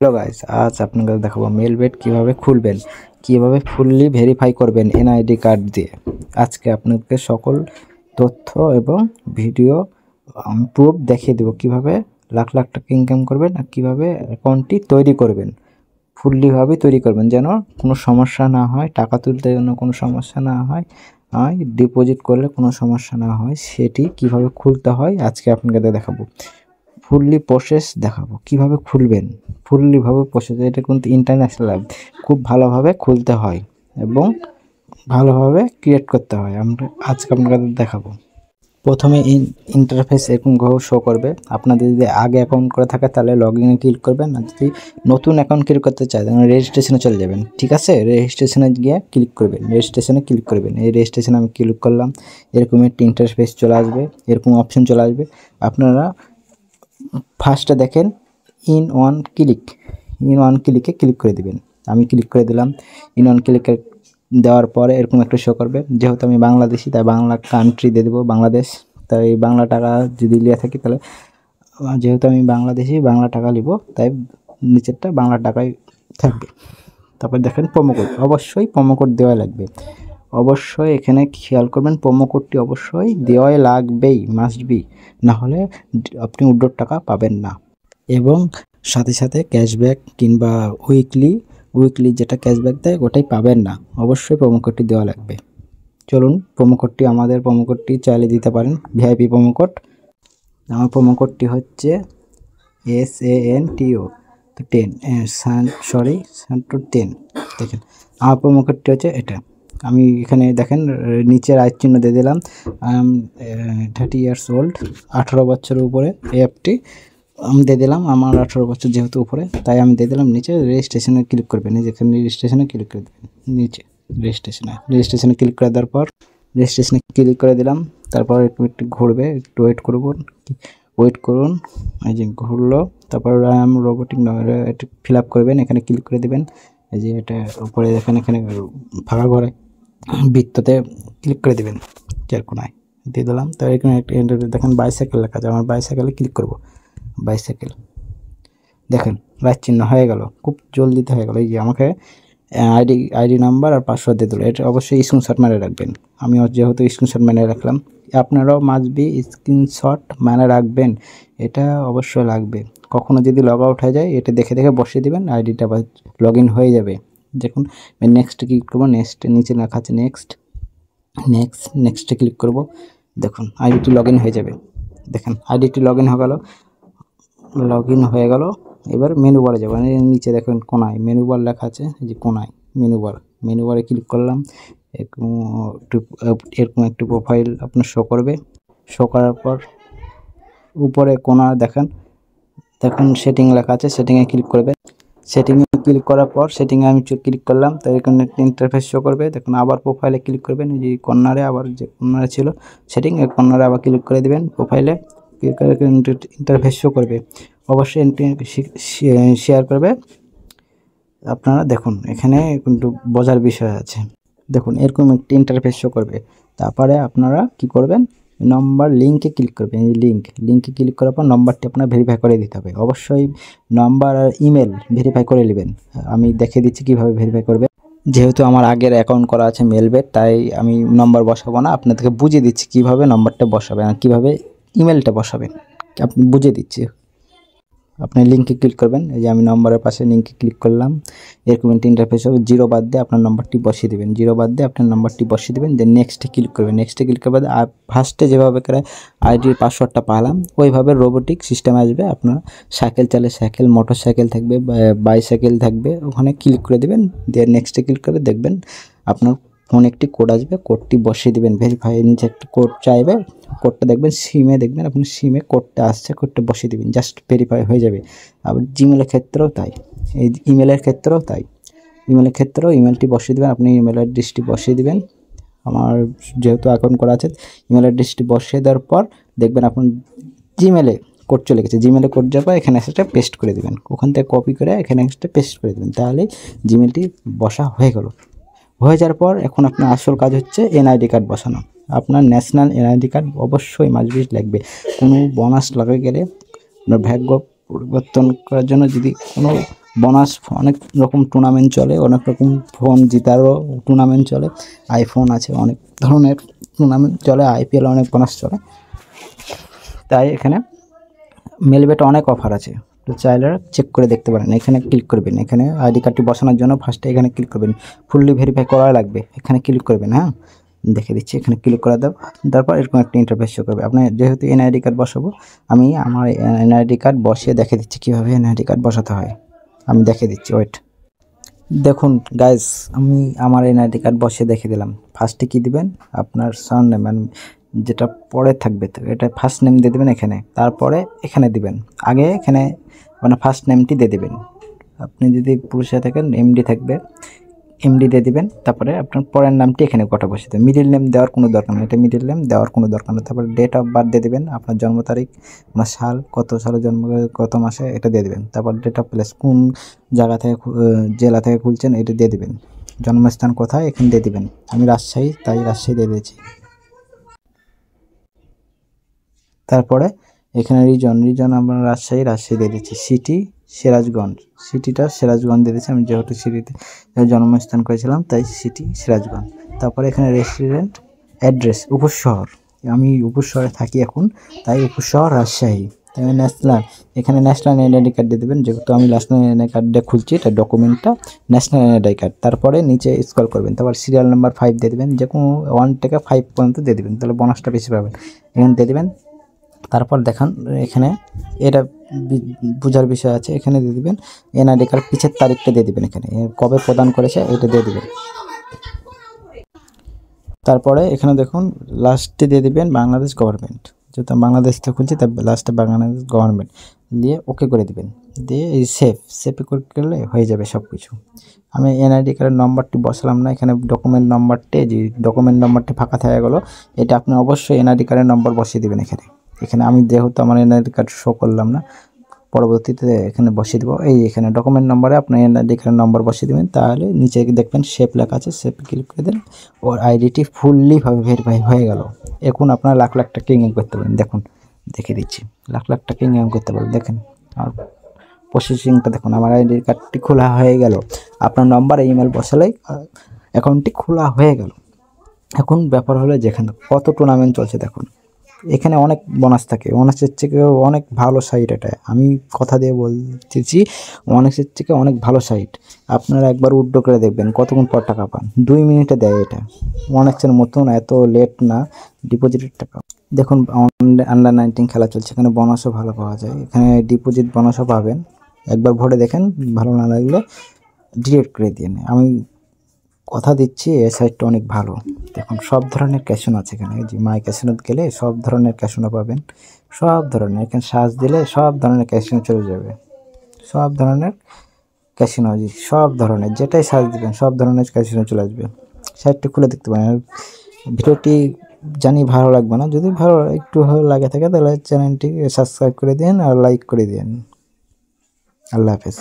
Hello guys, আজ আপনাদের দেখাবো মেলবেট কিভাবে খুলবেন, কিভাবে ফুললি ভেরিফাই করবেন এনআইডি কার্ড দিয়ে। আজকে আপনাদেরকে সকল তথ্য এবং ভিডিও প্রুফ দেখিয়ে দেবো কিভাবে লাখ লাখ টাকা ইনকাম করবেন আর কিভাবে অ্যাকাউন্টটি তৈরি করবেন। ফুললিভাবে তৈরি করবেন যেন কোনো সমস্যা না হয়, টাকা তুলতে যেন কোনো সমস্যা না হয়, ডিপোজিট করলে কোনো সমস্যা না হয়। সেটি কিভাবে খুলতে হয় আজকে আপনাদের দেখাবো। ফুললি প্রসেস দেখাবো কিভাবে খুলবেন, ফুললিভাবে প্রসেস। এটা কিন্তু ইন্টারন্যাশনাল অ্যাপ, খুব ভালোভাবে খুলতে হয় এবং ভালোভাবে ক্রিয়েট করতে হয়। আমরা আজকে আপনাদের দেখাবো। প্রথমে ইন্টারফেস এরকম শো করবে। আপনাদের যদি আগে অ্যাকাউন্ট করে থাকে তাহলে লগ ইনে ক্লিক করবেন, আর যদি নতুন অ্যাকাউন্ট ক্রিয়েট করতে চায় তাহলে রেজিস্ট্রেশনে চলে যাবেন। ঠিক আছে, রেজিস্ট্রেশনে গিয়ে ক্লিক করবেন, রেজিস্ট্রেশনে ক্লিক করবেন। এই রেজিস্ট্রেশনে আমি ক্লিক করলাম, এরকম একটি ইন্টারফেস চলে আসবে, এরকম অপশন চলে আসবে। আপনারা ফার্স্টে দেখেন ইন ওয়ান ক্লিকে ক্লিক করে দিবেন। আমি ক্লিক করে দিলাম। ইন ওয়ান ক্লিকে দেওয়ার পরে এরকম একটা শো করবে। যেহেতু আমি বাংলাদেশি তাই বাংলা কান্ট্রি দিয়ে দেবো, বাংলাদেশ। তাই বাংলা টাকা যদি লিয়ে থাকি তাহলে, যেহেতু আমি বাংলাদেশি বাংলা টাকা নিব তাই নিচেরটা বাংলা টাকাই থাকবে। তারপর দেখেন প্রোমো কোড, অবশ্যই প্রোমো কোড দেওয়া লাগবে। অবশ্যই এখানে খেয়াল করবেন, প্রোমো কোডটি অবশ্যই দেওয়াই লাগবেই, মাস্ট বি, না হলে আপনি উইথড্রর টাকা পাবেন না। এবং সাথে সাথে ক্যাশব্যাক কিংবা উইকলি যেটা ক্যাশব্যাক দেয় ওটাই পাবেন না, অবশ্যই প্রোমো কোডটি দেওয়া লাগবে। চলুন, প্রোমো কোডটি আমাদের প্রোমো কোডটি চাইলে দিতে পারেন, ভিআইপি প্রোমো কোড। আমার প্রোমো কোডটি হচ্ছে SANTO 10, সান্টো 10। দেখেন আমার প্রোমো কোডটি হচ্ছে এটা। আমি এখানে দেখেন নিচে রাইট চিহ্ন দিয়ে দিলাম। 30 ইয়ার্স ওল্ড, 18 বছরের উপরে এই অ্যাপটি আমি দিয়ে দিলাম। আমার 18 বছর যেহেতু উপরে তাই আমি দিয়ে দিলাম। নিচে রেজিস্ট্রেশনে ক্লিক করবেন, যেখানে রেজিস্ট্রেশনে ক্লিক করে দেবেন। নিচে রেজিস্ট্রেশনে ক্লিক করে দেওয়ার পর রেজিস্ট্রেশনে ক্লিক করে দিলাম। তারপর একটু ঘুরবে, একটু ওয়েট করুন। এই যে ঘুরলো। তারপর রোবোটিক একটু ফিল আপ করবেন, এখানে ক্লিক করে দেবেন। এই যে এটা উপরে দেখেন, এখানে ফাঁকা ঘরে বৃত্ততে ক্লিক করে দেবেন, চার কোনায় দিয়ে দিলাম। তো এখানে একটা দেখেন বাইসাইকেল লেখা আছে, আমার বাইসাইকেলে ক্লিক করব। বাইসাইকেল দেখেন রাইট চিহ্ন হয়ে গেল, খুব জলদিতে হয়ে গেল। এই যে আমাকে আইডি নাম্বার আর পাসওয়ার্ড দিয়ে দিল। এটা অবশ্যই স্ক্রিনশট মেরে রাখবেন। আমি যেহেতু স্ক্রিনশট মেরে রাখলাম, আপনারাও মাস্ট বি স্ক্রিনশট মেরে রাখবেন, এটা অবশ্যই লাগবে। কখনো যদি লগ আউট হয়ে যায় এটা দেখে দেখে বসিয়ে দিবেন, আইডিটা আবার লগ ইন হয়ে যাবে। দেখুন নেক্সট ক্লিক করবো, নেক্সট নিচে লেখা আছে নেক্সটে ক্লিক করব। দেখুন আইডিটি লগ ইন হয়ে যাবে। দেখেন আইডিটি লগ ইন হয়ে গেল। এবার মেনু বারে যাবেন, নিচে দেখেন কোনায় মেনু বার লেখা আছে, এই যে কোনায় মেনু বারে ক্লিক করলাম। এরকম একটি প্রোফাইল আপনার শো করবে। শো করার পর উপরে কোনা দেখেন সেটিং লেখা আছে, সেটিংয়ে ক্লিক করবে। সেটিংয়ে ক্লিক করার পর সেটিংয়ে আমি ক্লিক করলাম, তো এখানে ইন্টারফেস শো করবে। দেখুন আবার প্রোফাইলে ক্লিক করবেন, এই যে কর্নারে আবার যে কর্নারে ছিল সেটিং, এই কর্নারে আবার ক্লিক করে দেবেন। প্রোফাইলে ইন্টারফেস শো করবে, অবশ্যই শেয়ার করবে। আপনারা দেখুন এখানে কিন্তু বোঝার বিষয় আছে। দেখুন এরকম একটি ইন্টারফেস শো করবে। তারপরে আপনারা কি করবেন, নম্বর লিঙ্কে ক্লিক করবেন। এই লিঙ্কে ক্লিক করার পর নম্বরটি আপনার ভেরিফাই করে দিতে হবে। অবশ্যই নম্বর আর ইমেল ভেরিফাই করে নেবেন। আমি দেখিয়ে দিচ্ছি কীভাবে ভেরিফাই করবে। যেহেতু আমার আগের অ্যাকাউন্ট করা আছে মেলবেট, তাই আমি নম্বর বসাবো না, আপনাদেরকে বুঝিয়ে দিচ্ছি কীভাবে নম্বরটা বসাবেন আর কীভাবে ইমেলটা বসাবেন। আপনি বুঝিয়ে দিচ্ছি। আপনি লিঙ্কে ক্লিক করবেন, এই যে আমি নম্বরের পাশে লিঙ্কে ক্লিক করলাম। এরকম একটা ইন্টারফেস হবে। 0 বাদ দিয়ে আপনার নম্বরটি বসিয়ে দেবেন, দেন নেক্সটে ক্লিক করবেন। নেক্সটে ক্লিক করবেন আর ফার্স্টে যেভাবে করে আইডির পাসওয়ার্ডটা পালাম ওইভাবে রোবোটিক সিস্টেম আসবে। আপনার সাইকেল চালে সাইকেল, মোটর সাইকেল থাকবে, বাইসাইকেল থাকবে, ওখানে ক্লিক করে দেবেন। দিয়ে নেক্সটে ক্লিক করে দেখবেন আপনার ফোনে একটি কোড আসবে, কোডটি বসিয়ে দেবেন। ভেরিফাই নিচে একটা কোড চাইবে, কোডটা দেখবেন সিমে, দেখবেন আপনার সিমে কোডটা আসছে, কোডটা বসিয়ে দেবেন, জাস্ট ভেরিফাই হয়ে যাবে। আবার জিমেলের ক্ষেত্রেও তাই, এই ইমেলের ক্ষেত্রেও তাই। ইমেলটি বসিয়ে দেবেন, আপনি ইমেল অ্যাড্রেসটি বসিয়ে দেবেন। আমার যেহেতু অ্যাকাউন্ট করা আছে, ইমেল অ্যাড্রেসটি বসিয়ে দেওয়ার পর দেখবেন আপনার জিমেলে কোড চলে গেছে। জিমেলে কোড যাওয়ার পর এখানে সেটা পেস্ট করে দেবেন, ওখান থেকে কপি করে এখানে একটা পেস্ট করে দেবেন, তাহলে জিমেলটি বসা হয়ে গেল। হয়ে যাওয়ার পর এখন আপনার আসল কাজ হচ্ছে এনআইডি কার্ড বসানো। আপনার ন্যাশনাল এনআইডি কার্ড অবশ্যই মাসবিশ লাগবে। কোনো বোনাস লাগে গেলে আপনার ভাগ্য পরিবর্তন করার জন্য যদি কোনো বোনাস অনেক রকম টুর্নামেন্ট চলে, অনেক রকম ফোন জেতারও টুর্নামেন্ট চলে, আইফোন আছে, অনেক ধরনের টুর্নামেন্ট চলে, আইপিএল অনেক বোনাস চলে। তাই এখানে মেলবেটে অনেক অফার আছে, তো চাইলে চেক করে দেখতে পারেন। এখানে ক্লিক করবেন, এখানে আইডি কার্ডটি বসানোর জন্য ফার্স্টে এখানে ক্লিক করবেন, ফুললি ভেরিফাই করা লাগবে, এখানে ক্লিক করবেন। হ্যাঁ, দেখে দিচ্ছি, এখানে ক্লিক করে দেব, তারপর এরকম একটা ইন্টারফেস শো করবে। আপনি যেহেতু এনআইডি কার্ড বসাবো, আমি আমার এনআইডি কার্ড বসিয়ে দেখে দিচ্ছি কীভাবে এনআইডি কার্ড বসাতে হয়। আমি দেখে দিচ্ছি, ওয়েট। দেখুন গাইস, আমি আমার এনআইডি কার্ড বসিয়ে দেখে দিলাম। ফার্স্টে কী দিবেন, আপনার সারনেম যেটা পরে থাকবে, তো এটা ফার্স্ট নেম দিয়ে দেবেন এখানে, তারপরে এখানে দিবেন, আগে এখানে মানে ফার্স্ট নেমটি দিয়ে দেবেন। আপনি যদি পুরুষে থাকেন এমডি থাকবে, এমডি দিয়ে দিবেন, তারপরে আপনার পরের নামটি এখানে কটা বসিয়ে দেবেন। মিডিল নেম দেওয়ার কোনো দরকার নেই, এটা মিডিল নেম দেওয়ার কোনো দরকার নেই। তারপরে ডেট অফ বার্থ দিয়ে দেবেন, আপনার জন্ম তারিখ, আপনার সাল, কত সালে জন্ম, কত মাসে, এটা দিয়ে দেবেন। তারপর ডেট অফ প্লেস, কোন জায়গা থেকে জেলা থেকে খুলছেন এটা দিয়ে দেবেন। জন্মস্থান কোথায় এখানে দিয়ে দেবেন। আমি রাজশাহী, তাই রাজশাহী দিয়ে দিয়েছি। তারপরে এখানে রিজন আমরা রাজশাহী দিয়ে দিচ্ছি। সিটি সিরাজগঞ্জ, সিটিটা সিরাজগঞ্জ দিয়ে দিচ্ছি, আমি যেহেতু সিটিতে জন্মস্থান করেছিলাম তাই সিটি সিরাজগঞ্জ। তারপরে এখানে রেস্টুরেন্ট অ্যাড্রেস, উপশহর, আমি উপশহরে থাকি এখন, তাই উপশহর রাজশাহী। তাই ন্যাশনাল, এখানে ন্যাশনাল আইডেন্টি কার্ড দিয়ে দেবেন, যেহেতু আমি ন্যাশনাল আইডেন্টি কার্ডটা খুলছি, এটা ডকুমেন্টটা ন্যাশনাল আইডেন্টি কার্ড। তারপরে নিচে স্ক্রল করবেন, তারপর সিরিয়াল নাম্বার 5 দিয়ে দেবেন, যে কোনো 1 থেকে 5 পর্যন্ত দিয়ে দেবেন, তাহলে বোনাসটা বেশি পাবেন। এখানে দিয়ে দেবেন। তারপর দেখান এখানে এটা বোঝার বিষয় আছে, এখানে দিয়ে দেবেন এনআইডি কার্ড পিছের তারিখটা দিয়ে দেবেন, এখানে কবে প্রদান করেছে এটা দিয়ে দেবেন। তারপরে এখানে দেখুন লাস্টে দিয়ে দেবেন বাংলাদেশ গভর্নমেন্ট, যেহেতু বাংলাদেশ থেকে খুলছি তাই লাস্টে বাংলাদেশ গভর্নমেন্ট দিয়ে ওকে করে দেবেন, দিয়ে এই সেভে করলে হয়ে যাবে সব কিছু। আমি এনআইডি কার্ডের নম্বরটি বসালাম না, এখানে ডকুমেন্ট নম্বরটি, যে ডকুমেন্ট নম্বরটি ফাঁকা থেকে গেলো, এটা আপনি অবশ্যই এনআইডি কার্ডের নম্বর বসিয়ে দেবেন এখানে আমি যেহেতু আমার এনআইডি কার্ড শো করলাম না, পরবর্তীতে এখানে বসিয়ে দেবো। এখানে ডকুমেন্ট নম্বরে আপনার এনআইডি কার্ডের নম্বর বসিয়ে দেবেন, তাহলে নিচে দেখবেন সেভ লেখা আছে, সেভ ক্লিক করে দেন, ওর আইডিটি ফুললিভাবে ভেরিফাই হয়ে গেল। এখন আপনারা লাখ লাখ টাকা ইনকাম করতে পারেন। দেখুন দেখে দিচ্ছি, লাখ লাখ টাকা ইনকাম করতে পারেন। দেখেন আর প্রসেসিংটা দেখুন, আমার আইডি কার্ডটি খোলা হয়ে গেল, আপনার নম্বর ইমেল বসালেই অ্যাকাউন্টটি খোলা হয়ে গেল। এখন ব্যাপার হলো যেখানে কত টুর্নামেন্ট চলছে দেখুন, এখানে অনেক বোনাস থাকে, ওয়ানেক্সের থেকে অনেক ভালো সাইট, এটা আমি কথা দিয়ে বলতেছি, ওয়ানেক্সের থেকে অনেক ভালো সাইট। আপনারা একবার উইথড্র করে দেখবেন কতক্ষণ পর টাকা পান, 2 মিনিটে দেয় এটা। ওয়ানেক্সের মতন এত লেট না, ডিপোজিটের টাকা দেখুন। আন্ডার 19 খেলা চলছে, এখানে বোনাসও ভালো পাওয়া যায়, এখানে ডিপোজিট বোনাসও পাবেন। একবার ভরে দেখেন, ভালো না লাগলে ডিলিট করে দিন। আমি কথা দিচ্ছি এই সাইটটা অনেক ভালো। দেখুন সব ধরনের ক্যাশন আছে এখানে, যে মাই ক্যাশিনোতে গেলে সব ধরনের ক্যাশনো পাবেন, সব ধরনের। এখানে সার্চ দিলে সব ধরনের ক্যাশিনো চলে যাবে, সব ধরনের ক্যাশিনো, সব ধরনের যেটাই সার্চ দিবেন সব ধরনের ক্যাশিনো চলে আসবে। সাইটটি খুলে দেখতে পারেন। ভিডিওটি জানি ভালো লাগবে না, যদি ভালো একটু ভালো লাগে থাকে তাহলে চ্যানেলটি সাবস্ক্রাইব করে দিন আর লাইক করে দিন। আল্লাহ হাফেজ।